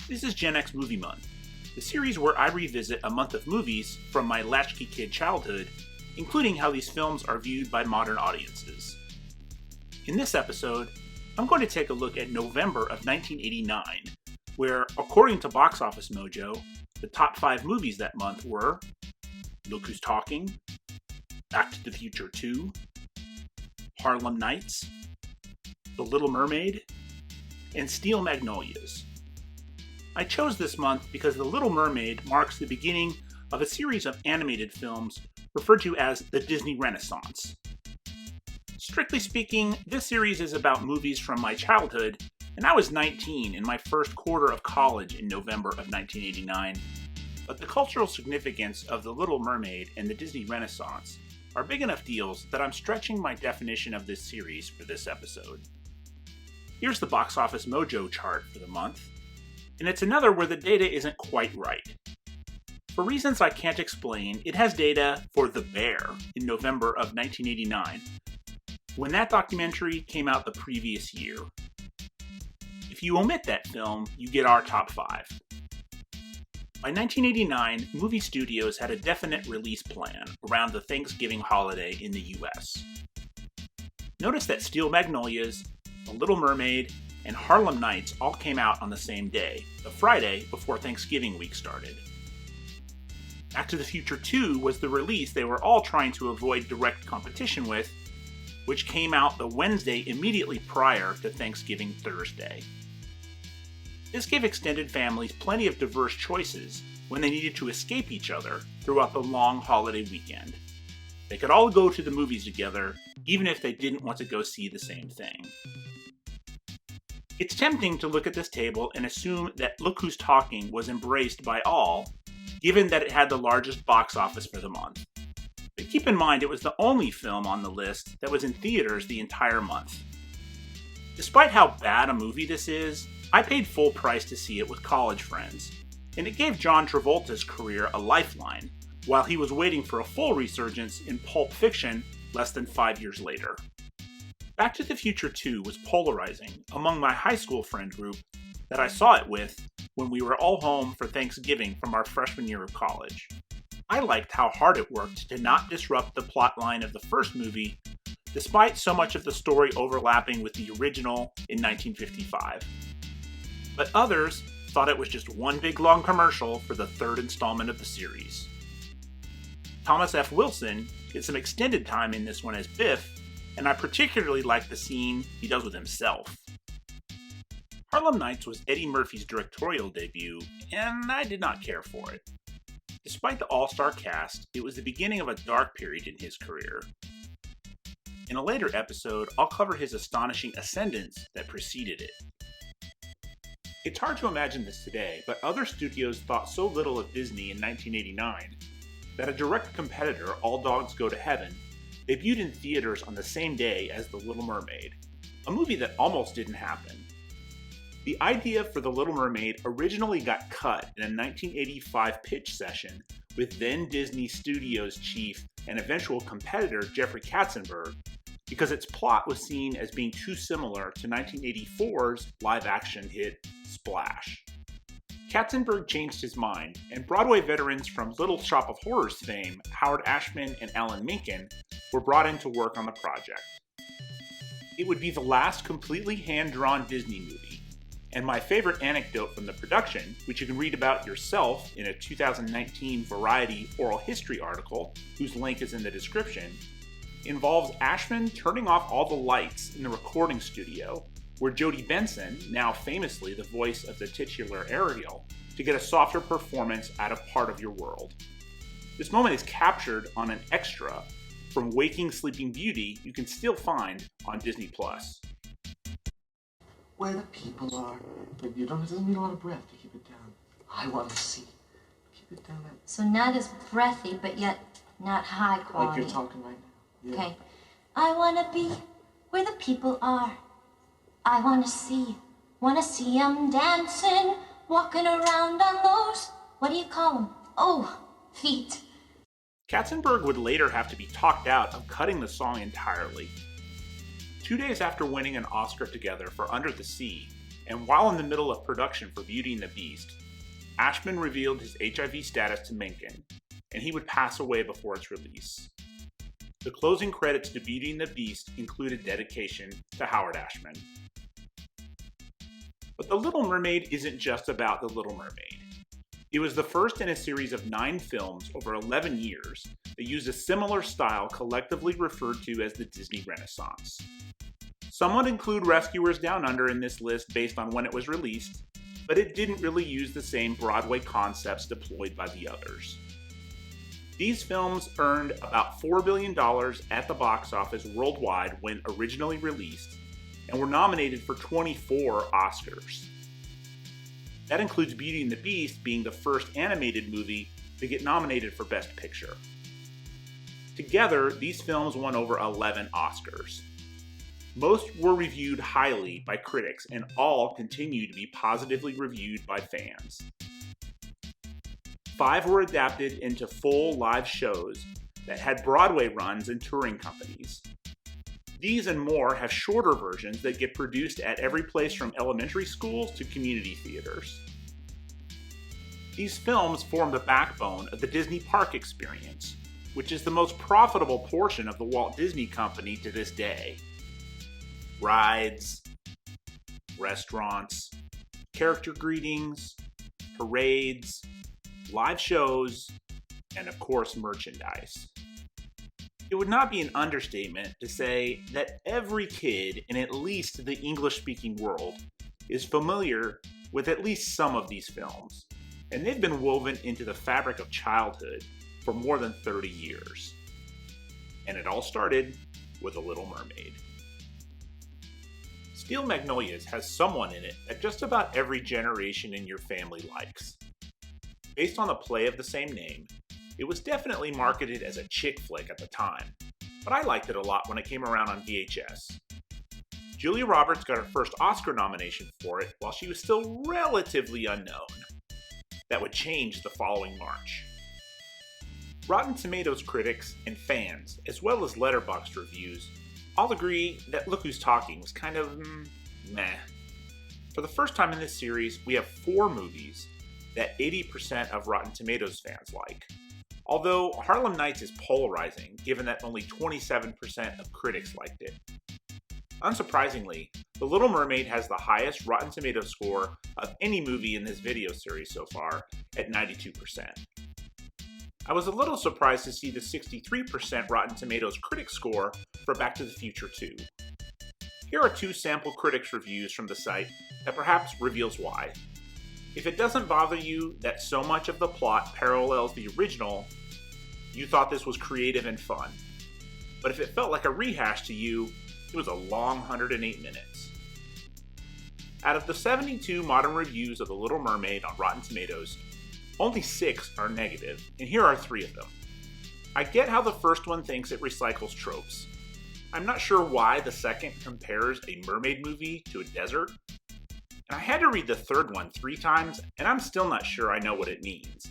This is GenX Movie Month, the series where I revisit a month of movies from my latchkey kid childhood, including how these films are viewed by modern audiences. In this episode, I'm going to take a look at November of 1989, where, according to Box Office Mojo, the top 5 movies that month were Look Who's Talking, Back to the Future 2, Harlem Nights, The Little Mermaid, and Steel Magnolias. I chose this month because The Little Mermaid marks the beginning of a series of animated films referred to as the Disney Renaissance. Strictly speaking, this series is about movies from my childhood, and I was 19 in my first quarter of college in November of 1989. But the cultural significance of The Little Mermaid and the Disney Renaissance are big enough deals that I'm stretching my definition of this series for this episode. Here's the Box Office Mojo chart for the month, and it's another where the data isn't quite right. For reasons I can't explain, it has data for The Bear in November of 1989, when that documentary came out the previous year. If you omit that film, you get our top 5. By 1989, movie studios had a definite release plan around the Thanksgiving holiday in the US. Notice that Steel Magnolias, The Little Mermaid, and Harlem Nights all came out on the same day, the Friday before Thanksgiving week started. Back to the Future 2 was the release they were all trying to avoid direct competition with, which came out the Wednesday immediately prior to Thanksgiving Thursday. This gave extended families plenty of diverse choices when they needed to escape each other throughout the long holiday weekend. They could all go to the movies together, even if they didn't want to go see the same thing. It's tempting to look at this table and assume that Look Who's Talking was embraced by all, given that it had the largest box office for the month. But keep in mind it was the only film on the list that was in theaters the entire month. Despite how bad a movie this is, I paid full price to see it with college friends, and it gave John Travolta's career a lifeline, while he was waiting for a full resurgence in Pulp Fiction less than 5 years later. Back to the Future 2 was polarizing among my high school friend group that I saw it with when we were all home for Thanksgiving from our freshman year of college. I liked how hard it worked to not disrupt the plotline of the first movie, despite so much of the story overlapping with the original in 1955. But others thought it was just one big long commercial for the third installment of the series. Thomas F. Wilson gets some extended time in this one as Biff, and I particularly like the scene he does with himself. Harlem Nights was Eddie Murphy's directorial debut, and I did not care for it. Despite the all-star cast, it was the beginning of a dark period in his career. In a later episode, I'll cover his astonishing ascendance that preceded it. It's hard to imagine this today, but other studios thought so little of Disney in 1989 that a direct competitor, All Dogs Go to Heaven, debuted in theaters on the same day as The Little Mermaid, a movie that almost didn't happen. The idea for The Little Mermaid originally got cut in a 1985 pitch session with then Disney Studios chief and eventual competitor Jeffrey Katzenberg because its plot was seen as being too similar to 1984's live-action hit Splash. Katzenberg changed his mind, and Broadway veterans from Little Shop of Horrors fame, Howard Ashman and Alan Menken, were brought in to work on the project. It would be the last completely hand-drawn Disney movie, and my favorite anecdote from the production, which you can read about yourself in a 2019 Variety oral history article, whose link is in the description, involves Ashman turning off all the lights in the recording studio, where Jodi Benson, now famously the voice of the titular Ariel, to get a softer performance out of Part of Your World. This moment is captured on an extra from Waking Sleeping Beauty you can still find on Disney+. Where the people are. But it doesn't need a lot of breath to keep it down. I want to see. Keep it down. So not as breathy, but yet not high quality. Like you're talking right now. Yeah. Okay. I want to be where the people are. I want to see 'em dancing, walking around on those, what do you call them? Oh, feet. Katzenberg would later have to be talked out of cutting the song entirely. 2 days after winning an Oscar together for Under the Sea, and while in the middle of production for Beauty and the Beast, Ashman revealed his HIV status to Mencken, and he would pass away before its release. The closing credits to Beauty and the Beast included dedication to Howard Ashman. But The Little Mermaid isn't just about The Little Mermaid. It was the first in a series of 9 films over 11 years that used a similar style collectively referred to as the Disney Renaissance. Some would include Rescuers Down Under in this list based on when it was released, but it didn't really use the same Broadway concepts deployed by the others. These films earned about $4 billion at the box office worldwide when originally released, and were nominated for 24 Oscars. That includes Beauty and the Beast being the first animated movie to get nominated for Best Picture. Together, these films won over 11 Oscars. Most were reviewed highly by critics, and all continue to be positively reviewed by fans. 5 were adapted into full live shows that had Broadway runs and touring companies. These and more have shorter versions that get produced at every place from elementary schools to community theaters. These films form the backbone of the Disney Park experience, which is the most profitable portion of the Walt Disney Company to this day. Rides, restaurants, character greetings, parades, live shows, and of course merchandise. It would not be an understatement to say that every kid in at least the English-speaking world is familiar with at least some of these films, and they've been woven into the fabric of childhood for more than 30 years. And it all started with The Little Mermaid. Steel Magnolias has someone in it that just about every generation in your family likes. Based on the play of the same name, it was definitely marketed as a chick flick at the time, but I liked it a lot when it came around on VHS. Julia Roberts got her first Oscar nomination for it while she was still relatively unknown. That would change the following March. Rotten Tomatoes critics and fans, as well as Letterboxd reviews, all agree that Look Who's Talking was kind of meh. For the first time in this series, we have 4 movies that 80% of Rotten Tomatoes fans like. Although Harlem Nights is polarizing, given that only 27% of critics liked it. Unsurprisingly, The Little Mermaid has the highest Rotten Tomatoes score of any movie in this video series so far, at 92%. I was a little surprised to see the 63% Rotten Tomatoes critic score for Back to the Future 2. Here are 2 sample critics' reviews from the site that perhaps reveals why. If it doesn't bother you that so much of the plot parallels the original, you thought this was creative and fun. But if it felt like a rehash to you, it was a long 108 minutes. Out of the 72 modern reviews of The Little Mermaid on Rotten Tomatoes, only 6 are negative, and here are 3 of them. I get how the first one thinks it recycles tropes. I'm not sure why the second compares a mermaid movie to a desert. And I had to read the third one 3 times, and I'm still not sure I know what it means.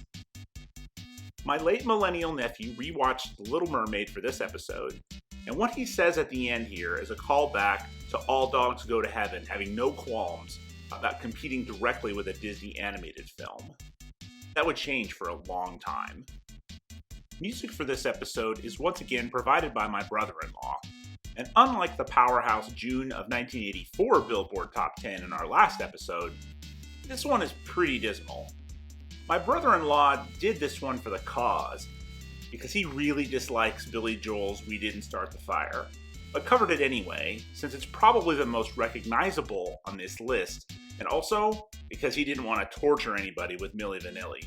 My late millennial nephew rewatched The Little Mermaid for this episode, and what he says at the end here is a callback to All Dogs Go to Heaven having no qualms about competing directly with a Disney animated film. That would change for a long time. Music for this episode is once again provided by my brother-in-law, and unlike the powerhouse June of 1984 Billboard Top 10 in our last episode, this one is pretty dismal. My brother-in-law did this one for the cause, because he really dislikes Billy Joel's We Didn't Start the Fire, but covered it anyway, since it's probably the most recognizable on this list, and also because he didn't want to torture anybody with Milli Vanilli.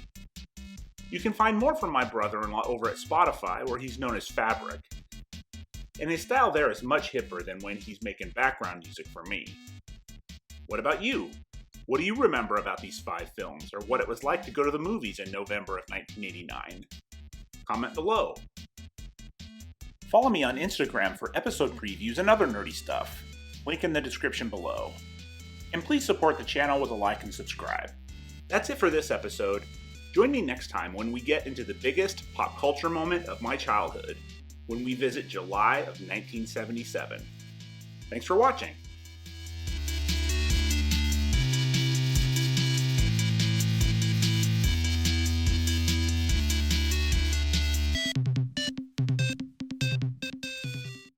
You can find more from my brother-in-law over at Spotify, where he's known as Fabric. And his style there is much hipper than when he's making background music for me. What about you? What do you remember about these 5 films, or what it was like to go to the movies in November of 1989? Comment below. Follow me on Instagram for episode previews and other nerdy stuff. Link in the description below. And please support the channel with a like and subscribe. That's it for this episode. Join me next time when we get into the biggest pop culture moment of my childhood, when we visit July of 1977. Thanks for watching.